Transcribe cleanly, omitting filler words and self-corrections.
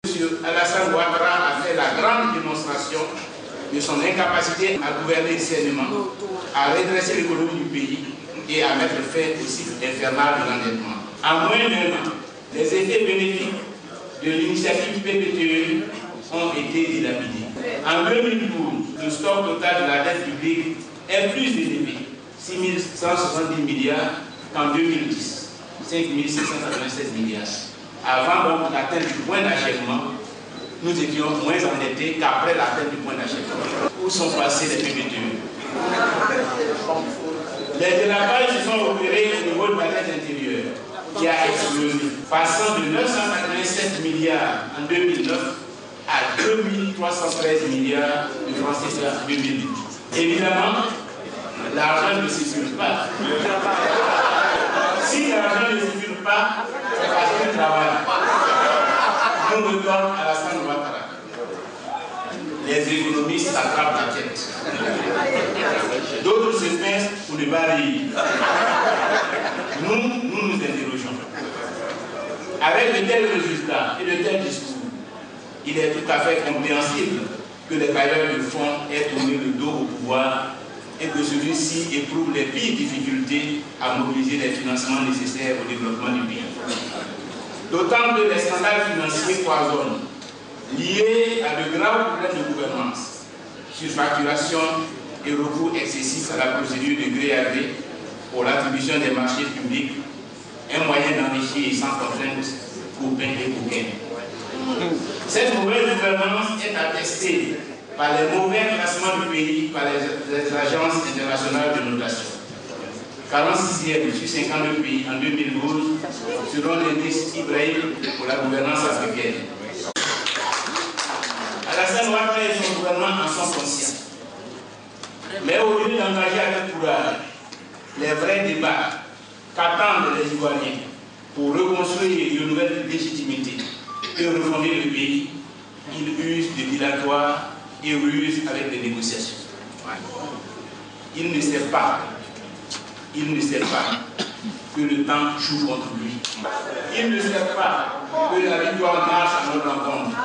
M. Alassane Ouattara a fait la grande démonstration de son incapacité à gouverner sereinement, à redresser l'économie du pays et à mettre fin au cycle infernal de l'endettement. En moins d'un an, les effets bénéfiques de l'initiative PPTE ont été dilapidés. En 2012, le stock total de la dette publique est plus élevé, 6 170 milliards qu'en 2010, 5 696 milliards. Avant donc l'atteinte du point d'achèvement, nous étions moins endettés qu'après l'atteinte du point d'achèvement. Où sont passés les PPTE? Les dérapages se sont opérés au niveau de la dette intérieure, qui a explosé, passant de 987 milliards en 2009 à 2313 milliards de francs CFA en 2008. Évidemment, l'argent ne circule pas. Si l'argent ne circule pas, c'est parce qu'il travaille. Nous retournons à Alassane Ouattara. Les économistes s'attrapent la tête. D'autres se pincent pour ne pas rire. Nous nous interrogeons. Avec de tels résultats et de tels discours, il est tout à fait compréhensible que les bailleurs de fonds aient tourné le dos au pouvoir et que celui-ci éprouve les pires difficultés à mobiliser les financements nécessaires au développement du pays. D'autant que les scandales financiers foisonnent, liés à de graves problèmes de gouvernance, surfacturation et recours excessif à la procédure de gré à gré pour l'attribution des marchés publics, un moyen d'enrichir sans contrainte copains et coquins. Cette mauvaise gouvernance est attestée par les mauvais classements du pays par les agences internationales de notation. 46e sur 52 pays en 2012 selon l'indice Ibrahim pour la gouvernance africaine. Alassane Ouattara et son gouvernement en sont conscients. Mais au lieu d'engager avec courage les vrais débats qu'attendent les Ivoiriens pour reconstruire une nouvelle légitimité et refonder le pays, ils usent de dilatoires et rusent avec des négociations. Il ne sait pas que le temps joue contre lui. Il ne sait pas que la victoire marche à notre rencontre.